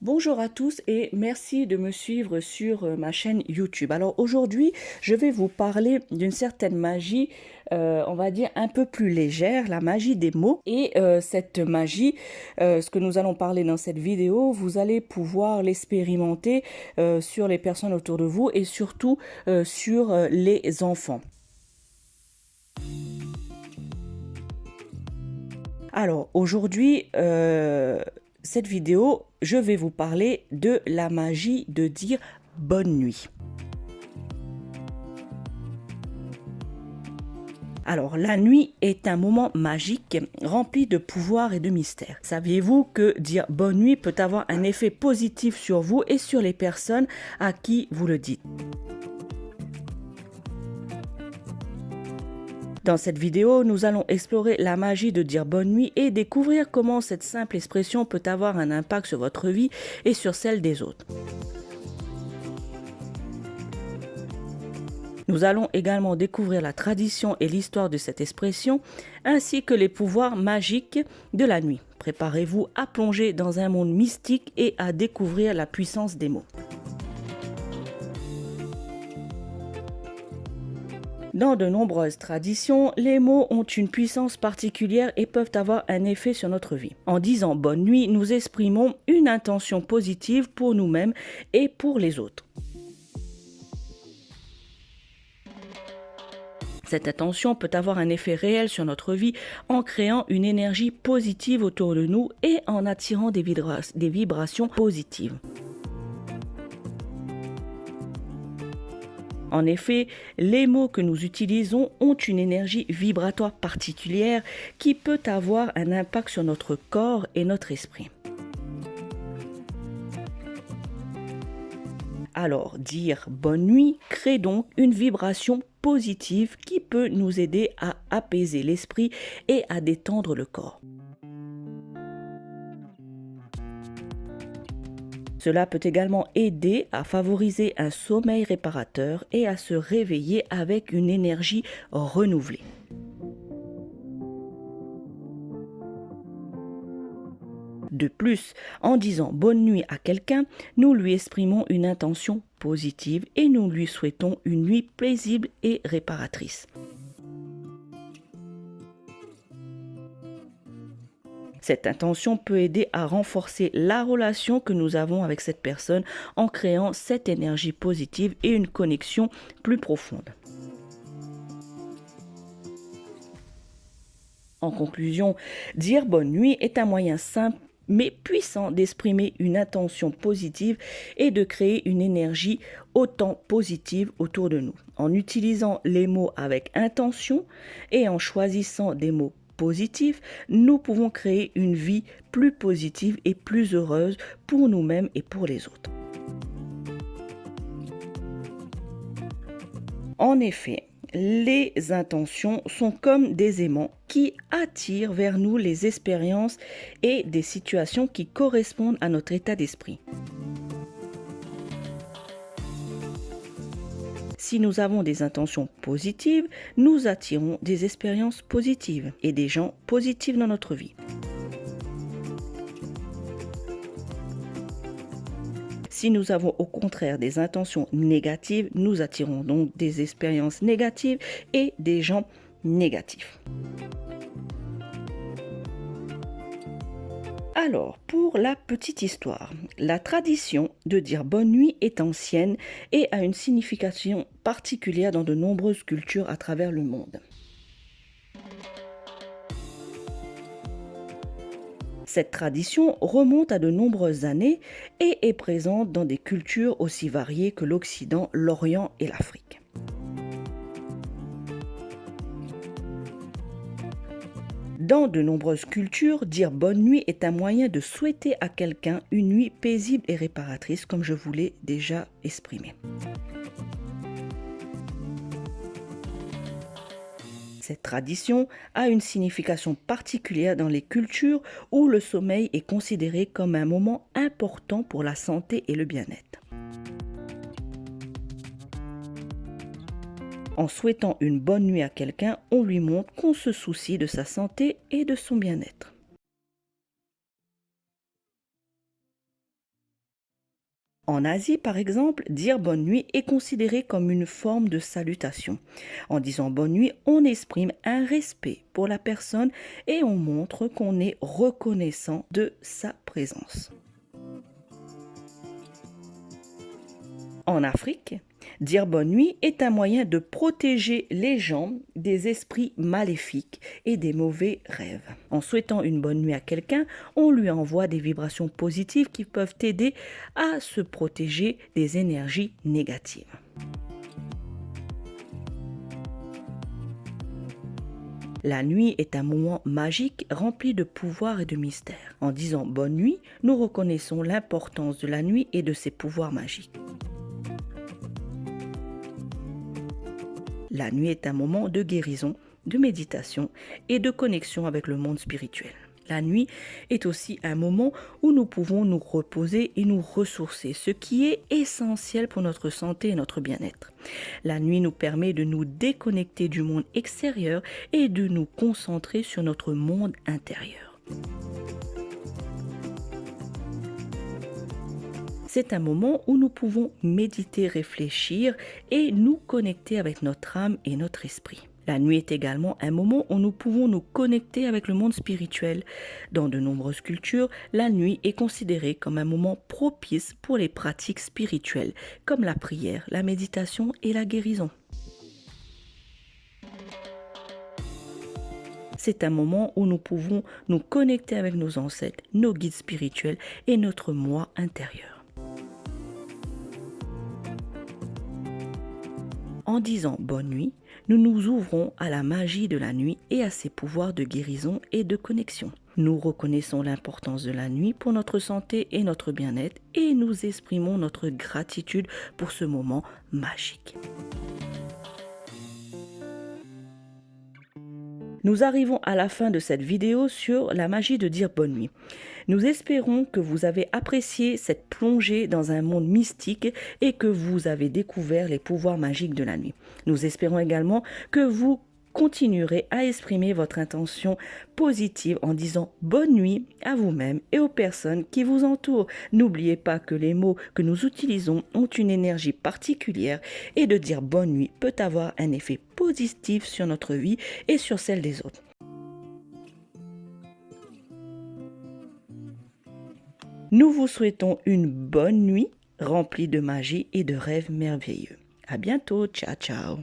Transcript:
Bonjour à tous et merci de me suivre sur ma chaîne YouTube. Alors aujourd'hui, je vais vous parler d'une certaine magie, on va dire un peu plus légère, la magie des mots. Et cette magie, ce que nous allons parler dans cette vidéo, vous allez pouvoir l'expérimenter sur les personnes autour de vous et surtout sur les enfants. Alors aujourd'hui, cette vidéo, je vais vous parler de la magie de dire bonne nuit. Alors, la nuit est un moment magique rempli de pouvoir et de mystère. Saviez-vous que dire bonne nuit peut avoir un effet positif sur vous et sur les personnes à qui vous le dites? Dans cette vidéo, nous allons explorer la magie de dire bonne nuit et découvrir comment cette simple expression peut avoir un impact sur votre vie et sur celle des autres. Nous allons également découvrir la tradition et l'histoire de cette expression, ainsi que les pouvoirs magiques de la nuit. Préparez-vous à plonger dans un monde mystique et à découvrir la puissance des mots. Dans de nombreuses traditions, les mots ont une puissance particulière et peuvent avoir un effet sur notre vie. En disant bonne nuit, nous exprimons une intention positive pour nous-mêmes et pour les autres. Cette intention peut avoir un effet réel sur notre vie en créant une énergie positive autour de nous et en attirant des vibrations positives. En effet, les mots que nous utilisons ont une énergie vibratoire particulière qui peut avoir un impact sur notre corps et notre esprit. Alors, dire bonne nuit crée donc une vibration positive qui peut nous aider à apaiser l'esprit et à détendre le corps. Cela peut également aider à favoriser un sommeil réparateur et à se réveiller avec une énergie renouvelée. De plus, en disant bonne nuit à quelqu'un, nous lui exprimons une intention positive et nous lui souhaitons une nuit paisible et réparatrice. Cette intention peut aider à renforcer la relation que nous avons avec cette personne en créant cette énergie positive et une connexion plus profonde. En conclusion, dire bonne nuit est un moyen simple mais puissant d'exprimer une intention positive et de créer une énergie autant positive autour de nous. En utilisant les mots avec intention et en choisissant des mots positifs, nous pouvons créer une vie plus positive et plus heureuse pour nous-mêmes et pour les autres. En effet, les intentions sont comme des aimants qui attirent vers nous les expériences et des situations qui correspondent à notre état d'esprit. Si nous avons des intentions positives, nous attirons des expériences positives et des gens positifs dans notre vie. Si nous avons au contraire des intentions négatives, nous attirons donc des expériences négatives et des gens négatifs. Alors, pour la petite histoire, la tradition de dire bonne nuit est ancienne et a une signification particulière dans de nombreuses cultures à travers le monde. Cette tradition remonte à de nombreuses années et est présente dans des cultures aussi variées que l'Occident, l'Orient et l'Afrique. Dans de nombreuses cultures, dire bonne nuit est un moyen de souhaiter à quelqu'un une nuit paisible et réparatrice, comme je vous l'ai déjà exprimé. Cette tradition a une signification particulière dans les cultures où le sommeil est considéré comme un moment important pour la santé et le bien-être. En souhaitant une bonne nuit à quelqu'un, on lui montre qu'on se soucie de sa santé et de son bien-être. En Asie, par exemple, dire bonne nuit est considéré comme une forme de salutation. En disant bonne nuit, on exprime un respect pour la personne et on montre qu'on est reconnaissant de sa présence. En Afrique, dire bonne nuit est un moyen de protéger les gens des esprits maléfiques et des mauvais rêves. En souhaitant une bonne nuit à quelqu'un, on lui envoie des vibrations positives qui peuvent aider à se protéger des énergies négatives. La nuit est un moment magique rempli de pouvoir et de mystère. En disant bonne nuit, nous reconnaissons l'importance de la nuit et de ses pouvoirs magiques. La nuit est un moment de guérison, de méditation et de connexion avec le monde spirituel. La nuit est aussi un moment où nous pouvons nous reposer et nous ressourcer, ce qui est essentiel pour notre santé et notre bien-être. La nuit nous permet de nous déconnecter du monde extérieur et de nous concentrer sur notre monde intérieur. C'est un moment où nous pouvons méditer, réfléchir et nous connecter avec notre âme et notre esprit. La nuit est également un moment où nous pouvons nous connecter avec le monde spirituel. Dans de nombreuses cultures, la nuit est considérée comme un moment propice pour les pratiques spirituelles, comme la prière, la méditation et la guérison. C'est un moment où nous pouvons nous connecter avec nos ancêtres, nos guides spirituels et notre moi intérieur. En disant bonne nuit, nous nous ouvrons à la magie de la nuit et à ses pouvoirs de guérison et de connexion. Nous reconnaissons l'importance de la nuit pour notre santé et notre bien-être et nous exprimons notre gratitude pour ce moment magique. Nous arrivons à la fin de cette vidéo sur la magie de dire bonne nuit. Nous espérons que vous avez apprécié cette plongée dans un monde mystique et que vous avez découvert les pouvoirs magiques de la nuit. Nous espérons également que vous continuerez à exprimer votre intention positive en disant bonne nuit à vous-même et aux personnes qui vous entourent. N'oubliez pas que les mots que nous utilisons ont une énergie particulière et de dire bonne nuit peut avoir un effet positif sur notre vie et sur celle des autres. Nous vous souhaitons une bonne nuit remplie de magie et de rêves merveilleux. À bientôt, ciao ciao.